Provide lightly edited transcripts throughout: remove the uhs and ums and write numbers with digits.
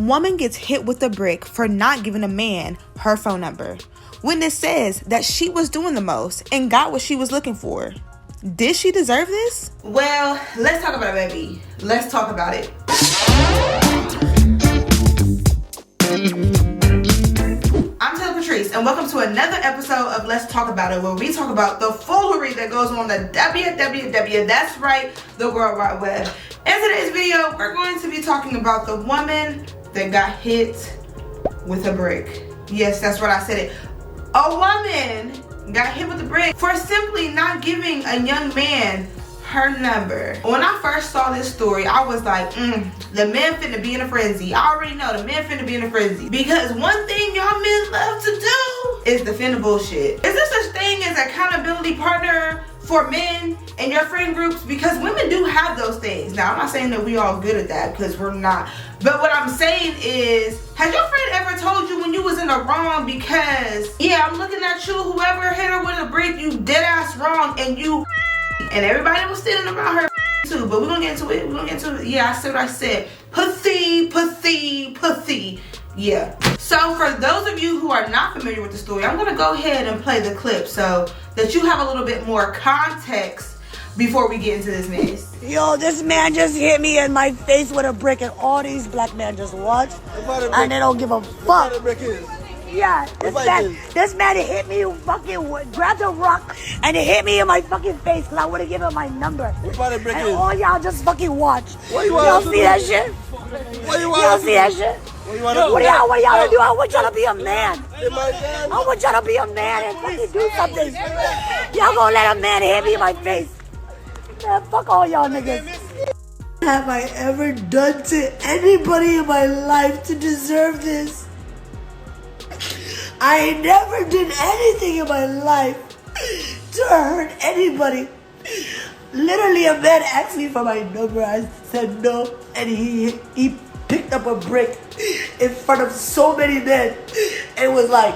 Woman gets hit with a brick for not giving a man her phone number. Witness says that she was doing the most and got what she was looking for. Did she deserve this? Well, let's talk about it, baby. Let's talk about it. I'm Patrice, and welcome to another episode of Let's Talk About It, where we talk about the foolery that goes on the WWW, that's right, the World Wide Web. In today's video, we're going to be talking about the woman that got hit with a brick. Yes, that's what I said it. A woman got hit with a brick for simply not giving a young man her number. When I first saw this story, I was like, the man finna be in a frenzy. I already know the man finna be in a frenzy. Because one thing y'all men love to do is defend the bullshit. Is there such thing as accountability partner for men in your friend groups? Because women do have those things. Now, I'm not saying that we all good at that, because we're not. But what I'm saying is, has your friend ever told you when you was in the wrong because, yeah, I'm looking at you, whoever hit her with a brick, you dead ass wrong, and you and everybody was standing around her too, but we're gonna get into it. Yeah, I said what I said. Pussy. Yeah. So for those of you who are not familiar with the story, I'm gonna go ahead and play the clip so that you have a little bit more context before we get into this mess. Yo, this man just hit me in my face with a brick, and all these black men just watch and they don't give a fuck. Yeah, this man hit me, fucking grabbed a rock and it hit me in my fucking face because I would have given him my number. And all y'all just fucking watch. Y'all see that shit? Y'all see that shit? What y'all do? I want y'all to be a man. I want y'all to be a man and fucking do something. Y'all gonna let a man hit me in my face? Man, fuck all y'all niggas. Have I ever done to anybody in my life to deserve this? I never did anything in my life to hurt anybody. Literally, a man asked me for my number. I said no, and he picked up a brick in front of so many men and was like,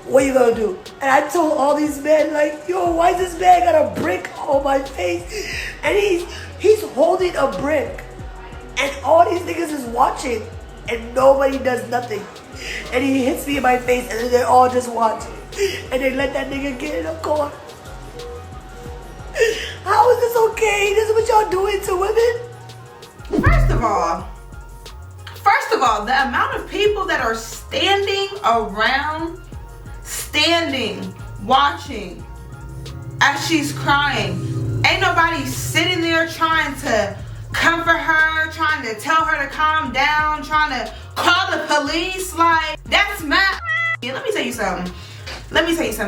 what you gonna do? And I told all these men, like, yo, why this man got a brick on my face? And he's holding a brick, and all these niggas is watching, and nobody does nothing. And he hits me in my face, and then they all just watch. And they let that nigga get in a car. How is this okay? This is what y'all doing to women? First of all, the amount of people that are standing around, watching as she's crying. Ain't nobody sitting there trying to comfort her, trying to tell her to calm down, trying to call the police. Like, that's my Let me tell you something.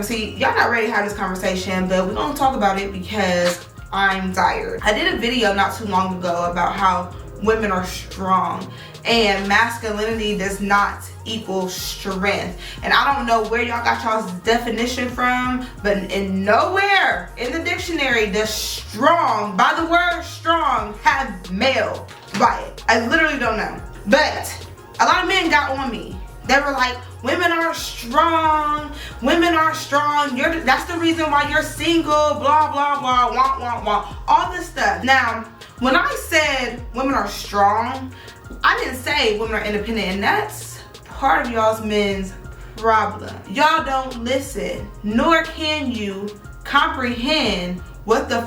See, y'all not ready to have this conversation, but we're gonna talk about it because I'm tired. I did a video not too long ago about how women are strong and masculinity does not equal strength. And I don't know where y'all got y'all's definition from, but in nowhere in the dictionary does strong, by the word strong, have male by it. I literally don't know. But a lot of men got on me. They were like, women are strong. That's the reason why you're single, blah, blah, blah, wah, all this stuff. Now, when I said women are strong, I didn't say women are independent, and that's part of y'all's men's problem. Y'all don't listen, nor can you comprehend what the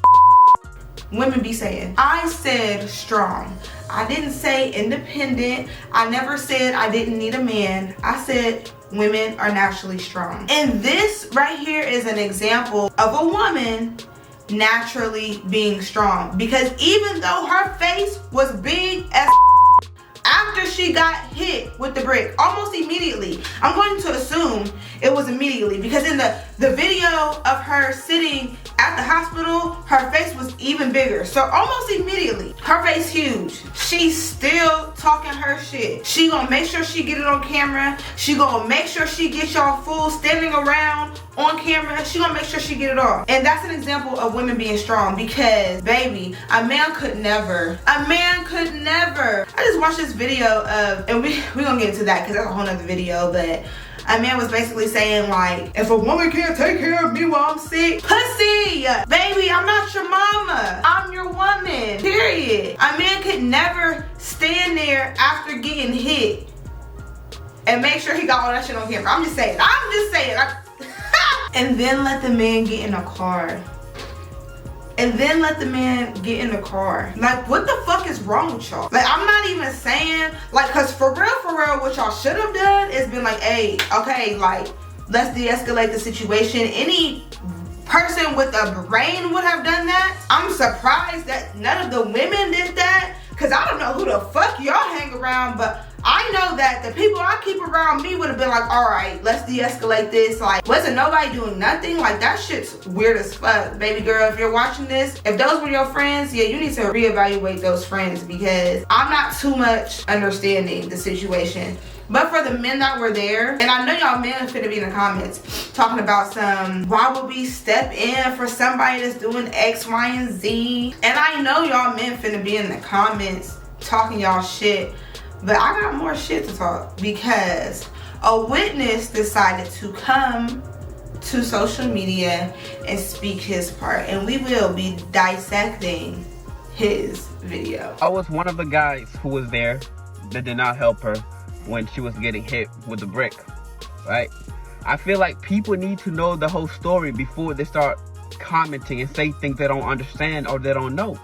women be saying. I said strong. I didn't say independent. I never said I didn't need a man. I said women are naturally strong. And this right here is an example of a woman naturally being strong, because even though her face was big as after she got hit with the brick, almost immediately, I'm going to assume it was immediately, because in the video of her sitting at the hospital, her face was even bigger. So almost immediately, her face huge. She's still talking her shit. She gonna make sure she get it on camera. She gonna make sure she get y'all full standing around on camera. She gonna make sure she get it all. And that's an example of women being strong, because baby, a man could never. I just watched this video of, and we gonna get into that because that's a whole nother video, but a man was basically saying, like, if a woman can't take care of me while I'm sick, pussy, baby, I'm not your mama, I'm your woman, period. A man could never stand there after getting hit and make sure he got all that shit on camera. I'm just saying. And then let the man get in a car. And then let the man get in the car. Like, what the fuck is wrong with y'all? Like, I'm not even saying, like, cause for real, what y'all should have done is been like, hey, okay, like, let's de-escalate the situation. Any person with a brain would have done that. I'm surprised that none of the women did that, cause I don't know who the fuck y'all hang around, but I know that the people I keep around me would have been like, all right, let's de-escalate this. Like, wasn't nobody doing nothing? Like, that shit's weird as fuck. Baby girl, if you're watching this, if those were your friends, yeah, you need to reevaluate those friends, because I'm not too much understanding the situation. But for the men that were there, and I know y'all men are finna be in the comments talking about some, why would we step in for somebody that's doing X, Y, and Z? And I know y'all men finna be in the comments talking y'all shit. But I got more shit to talk, because a witness decided to come to social media and speak his part, and we will be dissecting his video. I was one of the guys who was there that did not help her when she was getting hit with the brick, right? I feel like people need to know the whole story before they start commenting and say things they don't understand or they don't know.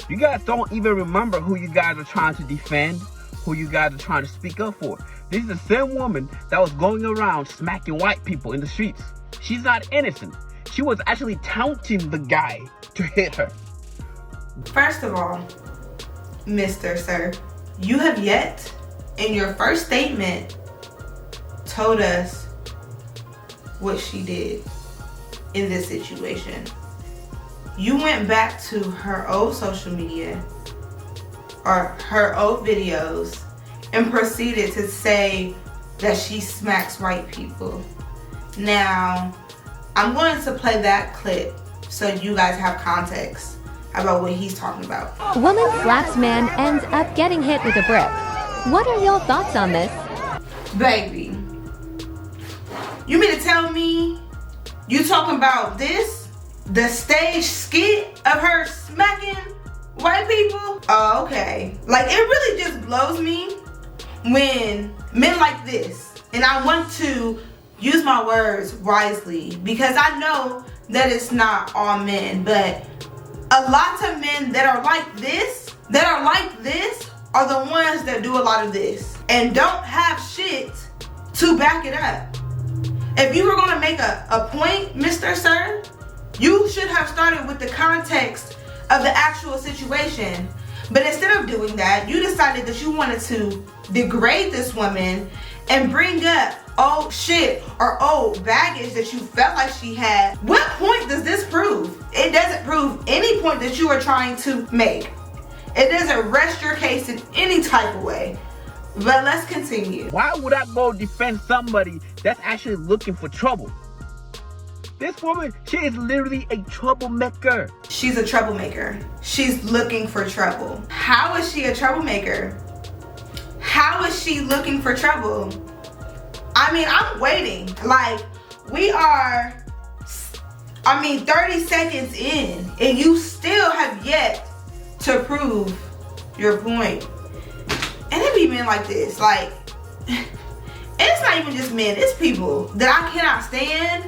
You guys don't even remember who you guys are trying to defend, who you guys are trying to speak up for. This is the same woman that was going around smacking white people in the streets. She's not innocent. She was actually taunting the guy to hit her. First of all, Mr. Sir, you have yet, in your first statement, told us what she did in this situation. You went back to her old social media or her old videos and proceeded to say that she smacks white people. Now, I'm going to play that clip so you guys have context about what he's talking about. Woman slaps man, ends up getting hit with a brick. What are your thoughts on this? Baby, you mean to tell me you talking about this? The stage skit of her smacking white people? Oh, okay. Like, it really just blows me when men like this, and I want to use my words wisely because I know that it's not all men, but a lot of men that are like this, are the ones that do a lot of this and don't have shit to back it up. If you were gonna make a point, Mr. Sir, you should have started with the context of the actual situation. But instead of doing that, you decided that you wanted to degrade this woman and bring up old shit or old baggage that you felt like she had. What point does this prove? It doesn't prove any point that you are trying to make. It doesn't rest your case in any type of way. But let's continue. Why would I go defend somebody that's actually looking for trouble? This woman, she is literally a troublemaker. She's a troublemaker. She's looking for trouble. How is she a troublemaker? How is she looking for trouble? I mean, I'm waiting. Like, we are, 30 seconds in, and you still have yet to prove your point. And it be men like this. Like, and it's not even just men, it's people that I cannot stand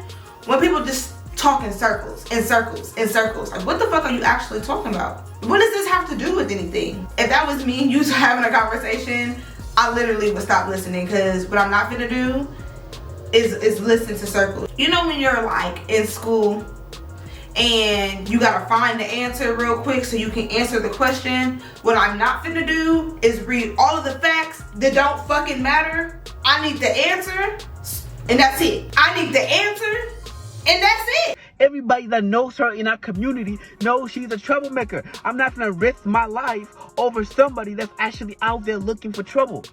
when people just talk in circles, in circles, in circles. Like, what the fuck are you actually talking about? What does this have to do with anything? If that was me and you having a conversation, I literally would stop listening, because what I'm not gonna do is listen to circles. You know when you're like in school and you gotta find the answer real quick so you can answer the question? What I'm not finna do is read all of the facts that don't fucking matter. I need the answer, and that's it. I need the answer, and that's it. Everybody that knows her in our community knows she's a troublemaker. I'm not gonna risk my life over somebody that's actually out there looking for trouble.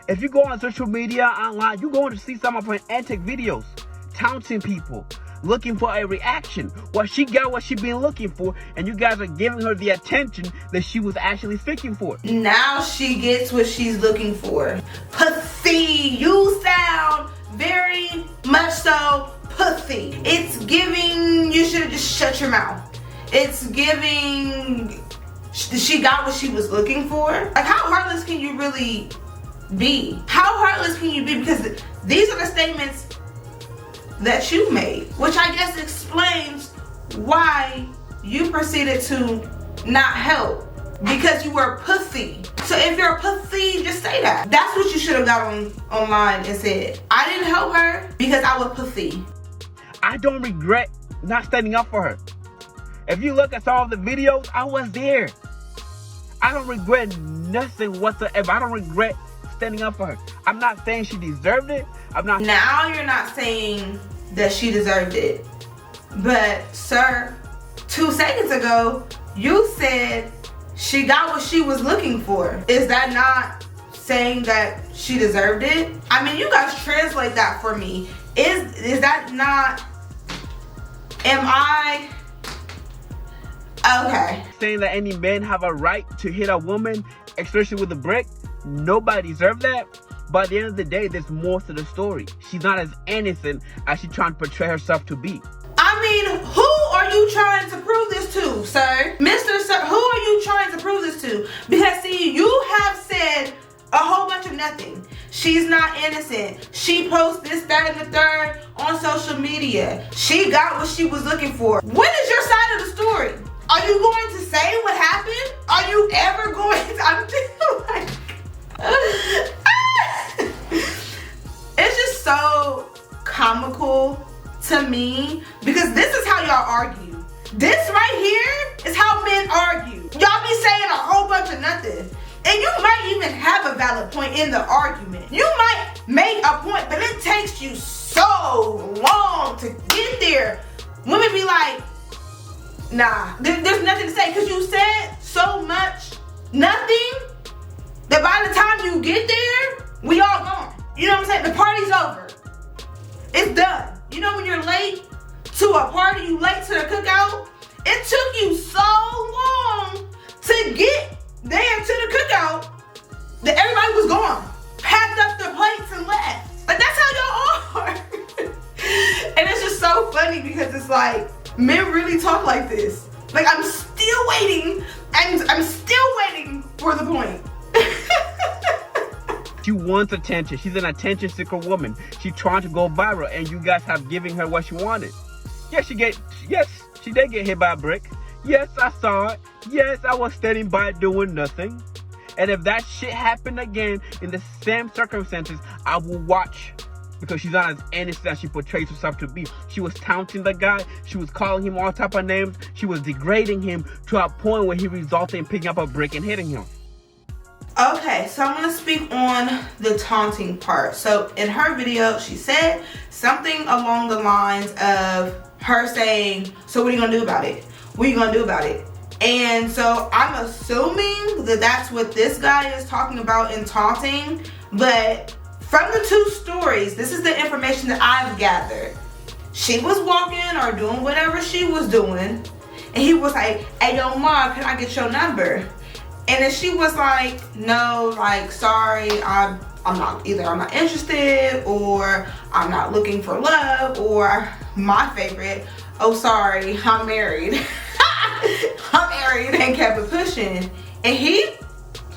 If you go on social media, online, you're going to see some of her antic videos, taunting people, looking for a reaction. Well, she got what she been looking for, and you guys are giving her the attention that she was actually seeking for. Now she gets what she's looking for. Pussy, you sound very much so pussy. It's giving, you should have just shut your mouth. It's giving, she got what she was looking for. Like, how heartless can you really be? How heartless can you be? Because these are the statements that you made, which I guess explains why you proceeded to not help, because you were pussy. So if you're a pussy, just say that. That's what you should have got online and said. I didn't help her because I was pussy. I don't regret not standing up for her. If you look at some of the videos, I was there. I don't regret nothing whatsoever. I don't regret standing up for her. I'm not saying she deserved it. I'm not. Now you're not saying that she deserved it. But sir, 2 seconds ago, you said she got what she was looking for. Is that not saying that she deserved it? I mean, you guys translate that for me. Is that not, am I, okay. Saying that any men have a right to hit a woman, especially with a brick, nobody deserves that. But at the end of the day, there's more to the story. She's not as innocent as she's trying to portray herself to be. I mean, who are you trying to prove this to, sir? Mr. Sir, who are you trying to prove this to? Because see, you have said a whole bunch of nothing. She's not innocent. She posts this, that, and the third on social media. She got what she was looking for. What is your side of the story? Are you going to say what happened? Are you ever going to, I'm just like, it's just so comical to me, because this is how y'all argue. This right here is how men argue. Y'all be saying a whole bunch of nothing, and you might even have a valid point in the argument. You might make a point, but it takes you so long to get there. Women be like, nah, there's nothing to say, because you said so much nothing that by the time you get there, we all gone. You know what I'm saying? The party's over. It's done. You know when you're late to a party, you late to the cookout? It took you so long to get there to the cookout that everybody was gone. Packed up their plates and left. Like, that's how y'all are. And it's just so funny because it's like, men really talk like this. Like, I'm still waiting, and I'm still waiting for the point. She wants attention. She's an attention seeker woman. She's trying to go viral, and you guys have given her what she wanted. Yes, she did get hit by a brick. Yes, I saw it. Yes, I was standing by doing nothing. And if that shit happened again in the same circumstances, I will watch, because she's not as innocent as she portrays herself to be. She was taunting the guy. She was calling him all type of names. She was degrading him to a point where he resulted in picking up a brick and hitting him. Okay, so I'm gonna speak on the taunting part. So in her video, she said something along the lines of her saying, so what are you gonna do about it? What are you gonna do about it? And so I'm assuming that that's what this guy is talking about in taunting. But from the 2 stories, this is the information that I've gathered. She was walking or doing whatever she was doing, and he was like, hey, yo, Ma, can I get your number? And then she was like, no, like, sorry, I'm not interested, or I'm not looking for love, or my favorite, oh, sorry, I'm married. I'm married, and kept it pushing. And he,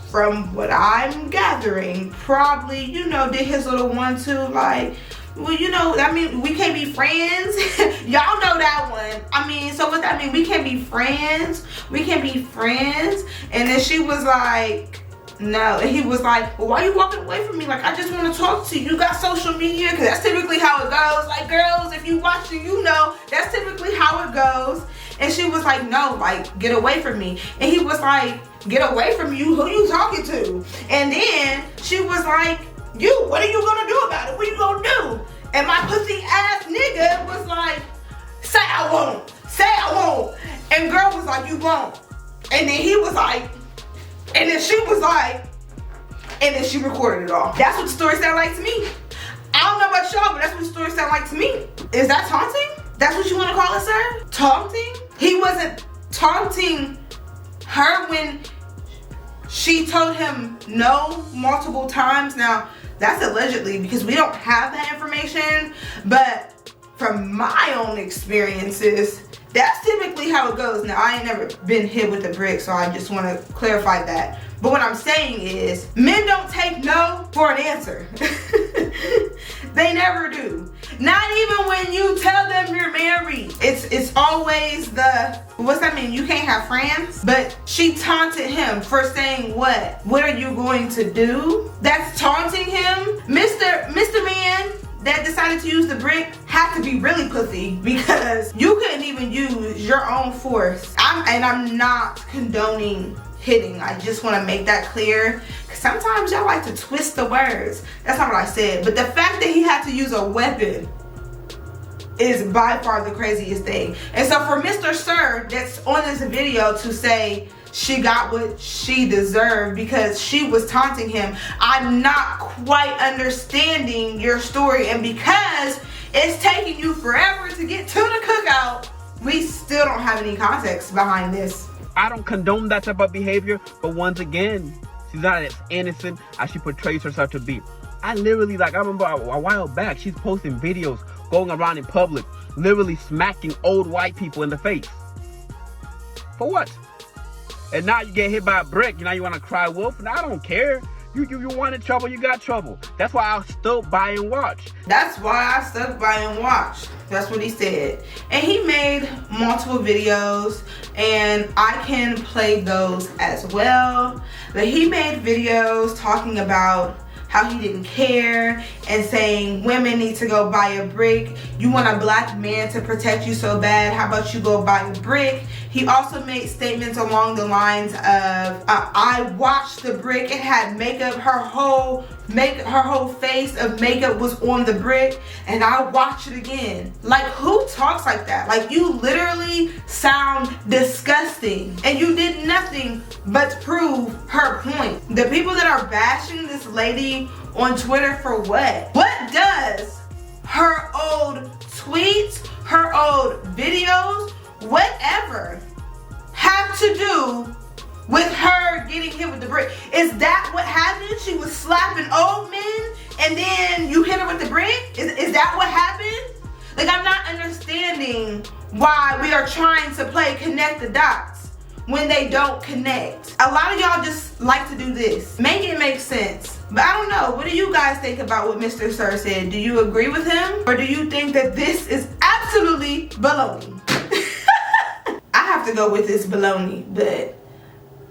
from what I'm gathering, probably, you know, did his little 1-2, like, well, you know, I mean, we can't be friends. Y'all know that one. I mean, so what that mean? We can't be friends. We can't be friends. And then she was like, no. And he was like, well, why are you walking away from me? Like, I just want to talk to you. You got social media? Because that's typically how it goes. Like, girls, if you watch it, you know, that's typically how it goes. And she was like, no, like, get away from me. And he was like, get away from you? Who you talking to? And then she was like, you, what are you gonna do about it? What are you gonna do? And my pussy ass nigga was like, say I won't, say I won't. And girl was like, you won't. And then he was like, and then she was like, and then she recorded it all. That's what the story sounded like to me. I don't know about y'all, but that's what the story sounded like to me. Is that taunting? That's what you wanna call it, sir? Taunting? He wasn't taunting her when she told him no multiple times. Now, that's allegedly, because we don't have that information, but from my own experiences, that's typically how it goes. Now, I ain't never been hit with a brick, so I just want to clarify that. But what I'm saying is, men don't take no for an answer. They never do. Not even when you tell them you're married. It's always the, what's that mean? You can't have friends? But she taunted him for saying what? What are you going to do? That's taunting him? Mr. Man that decided to use the brick had to be really pussy, because you couldn't even use your own force. I'm not condoning hitting. I just want to make that clear, because sometimes y'all like to twist the words. That's not what I said. But the fact that he had to use a weapon is by far the craziest thing. And so for Mr. Sir that's on this video to say she got what she deserved because she was taunting him, I'm not quite understanding your story. And because it's taking you forever to get to the cookout, we still don't have any context behind this. I don't condone that type of behavior, but once again, she's not as innocent as she portrays herself to be. I literally, I remember a while back, she's posting videos going around in public, literally smacking old white people in the face. For what? And now you get hit by a brick, now you want to cry wolf? And I don't care. You wanted trouble, you got trouble. That's why I stuck by and watched. That's why I stuck by and watched. That's what he said. And he made multiple videos, and I can play those as well. But he made videos talking about how he didn't care and saying women need to go buy a brick. You want a black man to protect you so bad, how about you go buy a brick? He also made statements along the lines of, I watched the brick, it had makeup, her whole face of makeup was on the brick, and I watched it again. Like, who talks like that? Like, you literally sound disgusting, and you did nothing but prove her point. The people that are bashing this lady on Twitter for what? What does her old tweets, her old videos, whatever, have to do with her getting hit with the brick? Is that what happened? She was slapping old men and then you hit her with the brick? Is that what happened? Like, I'm not understanding why we are trying to play connect the dots when they don't connect. A lot of y'all just like to do this. Make it make sense. But I don't know. What do you guys think about what Mr. Sir said? Do you agree with him? Or do you think that this is absolutely baloney? I have to go with this baloney, but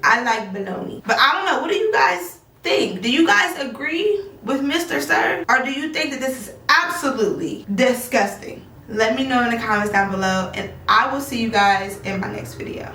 I like baloney. But I don't know. What do you guys think? Do you guys agree with Mr. Sir? Or do you think that this is absolutely disgusting? Let me know in the comments down below, and I will see you guys in my next video.